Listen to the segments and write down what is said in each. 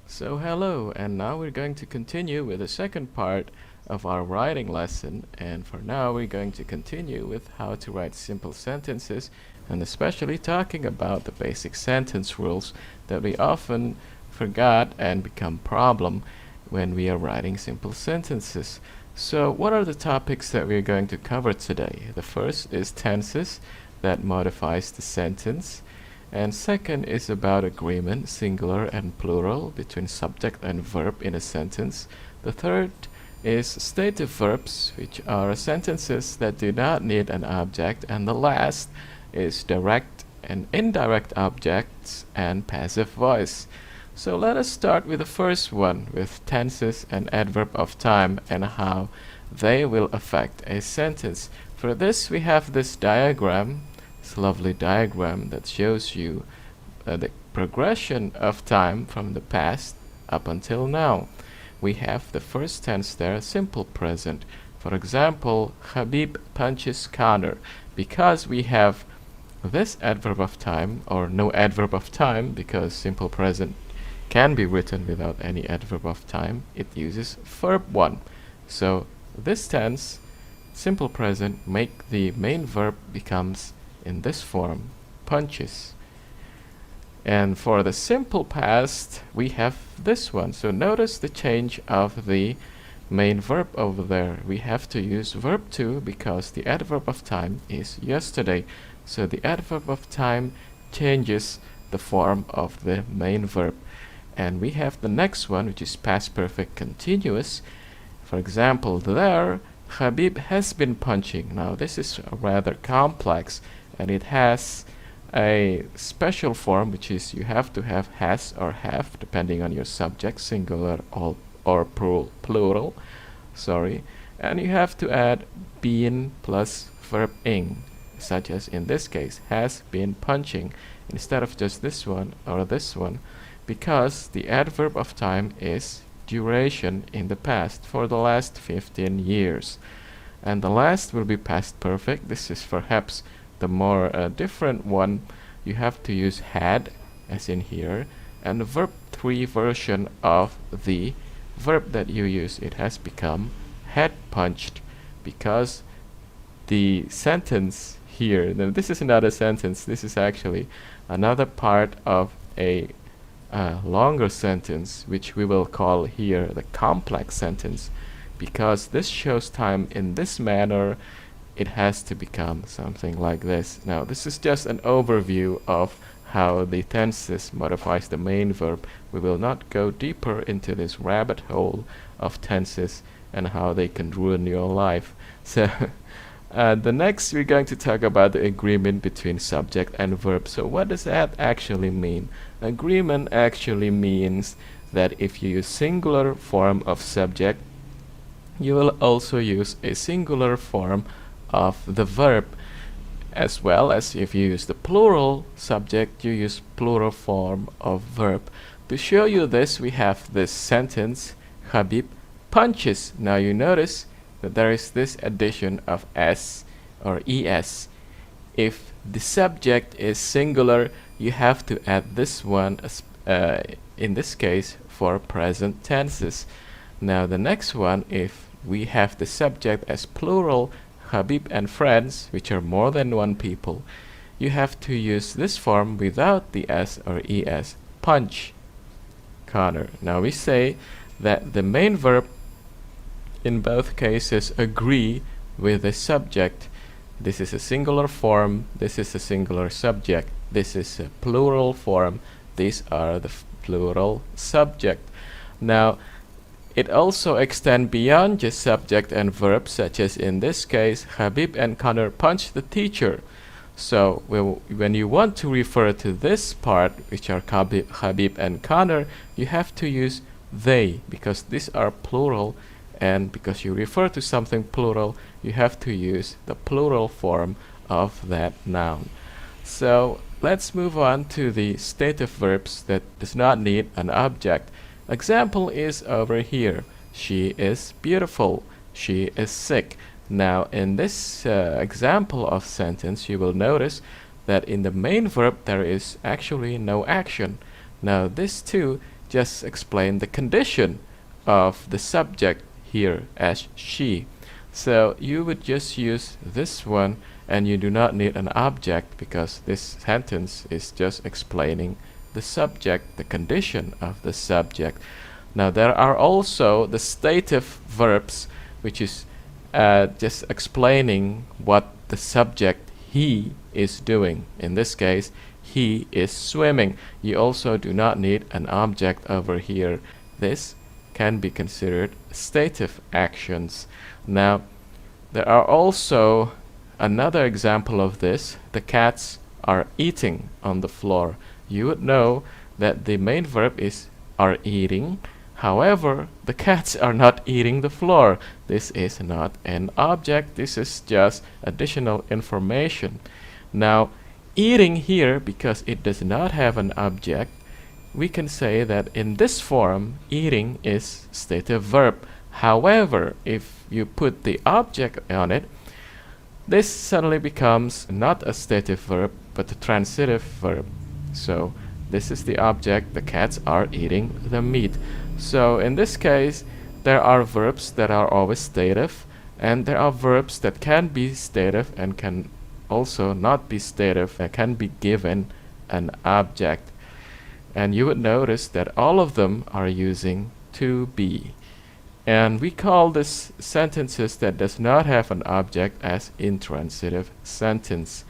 So hello, and now we're going to continue with the second part of our writing lesson, and for now we're going to continue with how to write simple sentences, and especially talking about the basic sentence rules that we often forgot and become problem when we are writing simple sentences. So what are the topics that we're going to cover today? The first is tenses, that modifies the sentence. And second is about agreement, singular and plural, between subject and verb in a sentence. The third is stative verbs, which are sentences that do not need an object. And the last is direct and indirect objects and passive voice. So let us start with the first one, with tenses and adverb of time and how they will affect a sentence. For this we have this diagram, this lovely diagram that shows you the progression of time from the past up until now. We have the first tense there, simple present. For example, Habib punches Connor. Because we have this adverb of time, or no adverb of time, because simple present can be written without any adverb of time, it uses verb 1. So this tense, simple present, make the main verb becomes in this form, punches. And for the simple past, we have this one. So notice the change of the main verb over there. We have to use verb 2 because the adverb of time is yesterday. So the adverb of time changes the form of the main verb. And we have the next one, which is past perfect continuous. For example, there, Habib has been punching. Now this is rather complex, and it has a special form, which is you have to have has or have, depending on your subject, singular or plural. Sorry, and you have to add been plus verb ing, such as in this case, has been punching, instead of just this one or this one, because the adverb of time is duration in the past for the last 15 years. And the last will be past perfect. This is perhaps the more different one. You have to use had, as in here, and the verb 3 version of the verb that you use. It has become had punched, because the sentence here, now this is not a sentence, this is actually another part of a longer sentence, which we will call here the complex sentence. Because this shows time in this manner, it has to become something like this. Now this is just an overview of how the tenses modifies the main verb. We will not go deeper into this rabbit hole of tenses and how they can ruin your life. So the next we're going to talk about the agreement between subject and verb. So what does that actually mean? Agreement actually means that if you use singular form of subject, you will also use a singular form of the verb, as well as if you use the plural subject, you use plural form of verb. To show you this, we have this sentence, Habib punches. Now you notice that there is this addition of s or es. If the subject is singular, you have to add this one in this case for present tenses. Now the next one, if we have the subject as plural, Habib and friends, which are more than one people, you have to use this form without the s or es, punch Connor. Now we say that the main verb in both cases agree with the subject. This is a singular form, this is a singular subject, this is a plural form, these are the plural subject. Now it also extends beyond just subject and verb, such as in this case, Habib and Connor punched the teacher. So when you want to refer to this part, which are Habib and Connor, you have to use they, because these are plural, and because you refer to something plural, you have to use the plural form of that noun. So let's move on to the stative verbs that does not need an object. Example is over here. She is beautiful. She is sick. Now in this example of sentence, you will notice that in the main verb there is actually no action. Now this too just explain the condition of the subject here as she. So you would just use this one, and you do not need an object because this sentence is just explaining the subject, the condition of the subject. Now there are also the stative verbs, which is just explaining what the subject he is doing. In this case, he is swimming. You also do not need an object over here. This can be considered stative actions. Now, there are also another example of this. The cats are eating on the floor. You would know that the main verb is are eating. However, the cats are not eating the floor. This is not an object. This is just additional information. Now, eating here, because it does not have an object, we can say that in this form, eating is stative verb. However, if you put the object on it, this suddenly becomes not a stative verb, but a transitive verb. So this is the object, the cats are eating the meat. So in this case, there are verbs that are always stative, and there are verbs that can be stative and can also not be stative and can be given an object. And you would notice that all of them are using to be. And we call this sentences that does not have an object as intransitive sentence.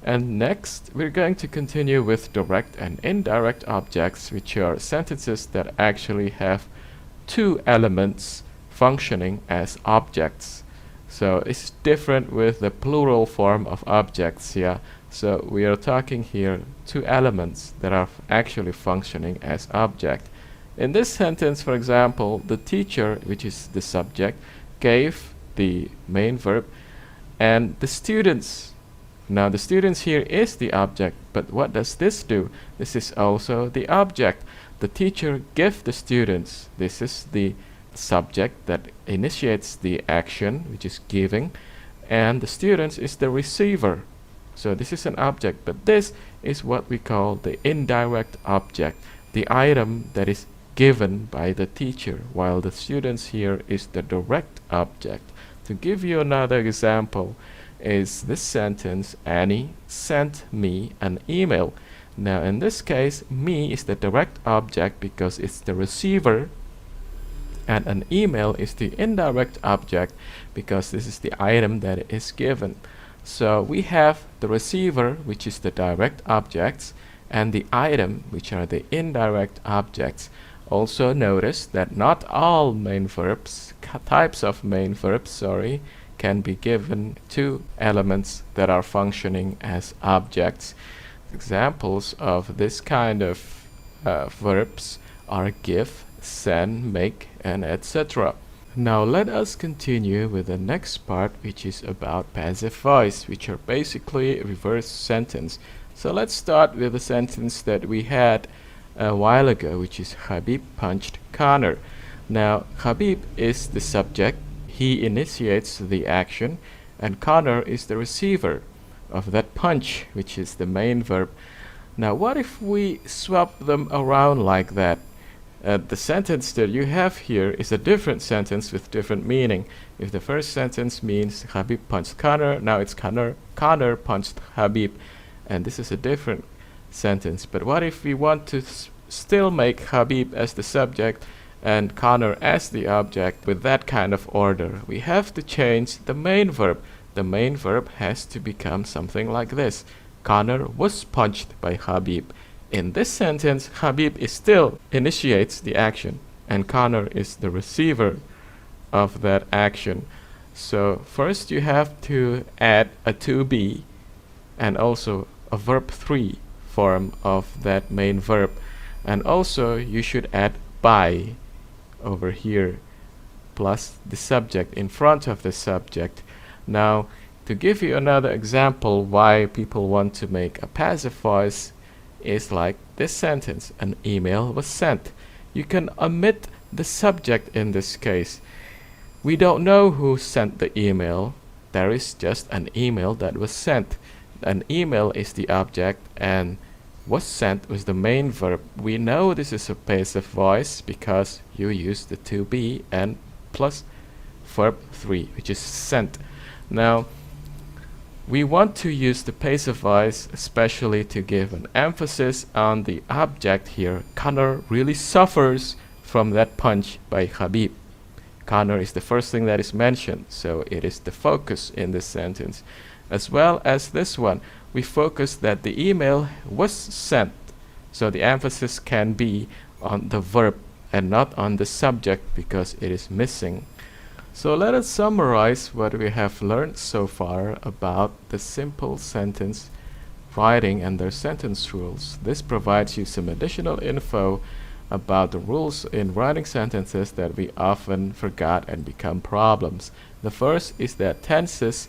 And next, we're going to continue with direct and indirect objects, which are sentences that actually have two elements functioning as objects. So it's different with the plural form of objects, yeah. So we are talking here two elements that are actually functioning as object. In this sentence, for example, the teacher, which is the subject, gave the main verb, and the students. Now the students here is the object, but what does this do? This is also the object. The teacher gave the students. This is the subject that initiates the action, which is giving, and the students is the receiver. So this is an object, but this is what we call the indirect object, the item that is given by the teacher, while the students here is the direct object. To give you another example is this sentence, Annie sent me an email. Now in this case, me is the direct object because it's the receiver, and an email is the indirect object because this is the item that is given. So we have the receiver, which is the direct objects, and the item, which are the indirect objects. Also notice that not all main verbs, types of main verbs, can be given two elements that are functioning as objects. Examples of this kind of verbs are give, send, make, and etc. Now let us continue with the next part, which is about passive voice, which are basically reverse sentence. So let's start with the sentence that we had a while ago, which is Habib punched Connor. Now Habib is the subject, he initiates the action, and Connor is the receiver of that punch, which is the main verb. Now what if we swap them around like that? The sentence that you have here is a different sentence with different meaning. If the first sentence means Habib punched Connor, now it's Connor punched Habib, and this is a different sentence. But what if we want to still make Habib as the subject and Connor as the object with that kind of order? We have to change the main verb. The main verb has to become something like this. Connor was punched by Habib. In this sentence, Habib is still initiates the action, and Connor is the receiver of that action. So first you have to add a to be and also a verb 3 form of that main verb. And also you should add by over here plus the subject in front of the subject. Now to give you another example why people want to make a passive voice is like this sentence, an email was sent. You can omit the subject in this case. We don't know who sent the email. There is just an email that was sent. An email is the object and was sent was the main verb. We know this is a passive voice because you use the to be and plus verb 3, which is sent. Now, we want to use the passive voice especially to give an emphasis on the object here. Connor really suffers from that punch by Habib. Connor is the first thing that is mentioned, so it is the focus in this sentence. As well as this one, we focus that the email was sent, so the emphasis can be on the verb and not on the subject because it is missing. So let us summarize what we have learned so far about the simple sentence writing and their sentence rules. This provides you some additional info about the rules in writing sentences that we often forgot and become problems. The first is that tenses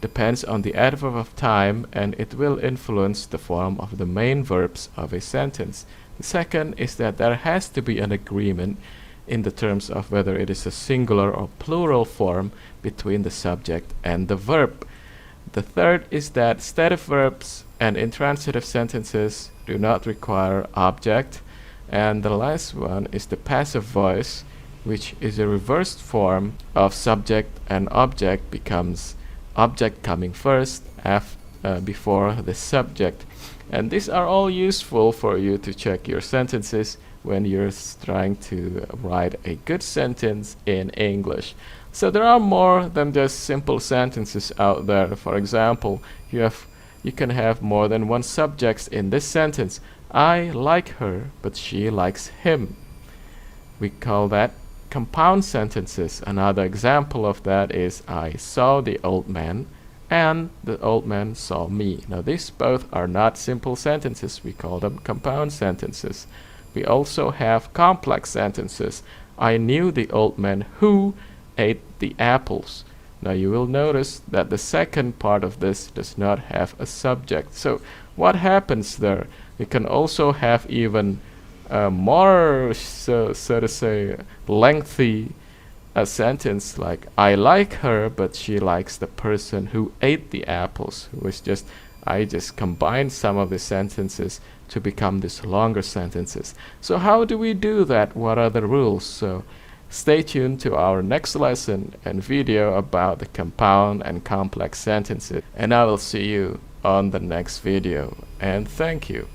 depends on the adverb of time and it will influence the form of the main verbs of a sentence. The second is that there has to be an agreement in the terms of whether it is a singular or plural form between the subject and the verb. The third is that stative verbs and intransitive sentences do not require object. And the last one is the passive voice, which is a reversed form of subject and object, becomes object coming first before the subject. And these are all useful for you to check your sentences when you're trying to write a good sentence in English. So there are more than just simple sentences out there. For example, you can have more than one subject in this sentence. I like her, but she likes him. We call that compound sentences. Another example of that is I saw the old man and the old man saw me. Now these both are not simple sentences. We call them compound sentences. We also have complex sentences. I knew the old man who ate the apples. Now you will notice that the second part of this does not have a subject. So what happens there? We can also have even more, so to say, lengthy sentence like I like her, but she likes the person who ate the apples. I just combined some of the sentences to become these longer sentences. So how do we do that? What are the rules? So stay tuned to our next lesson and video about the compound and complex sentences. And I will see you on the next video. And thank you.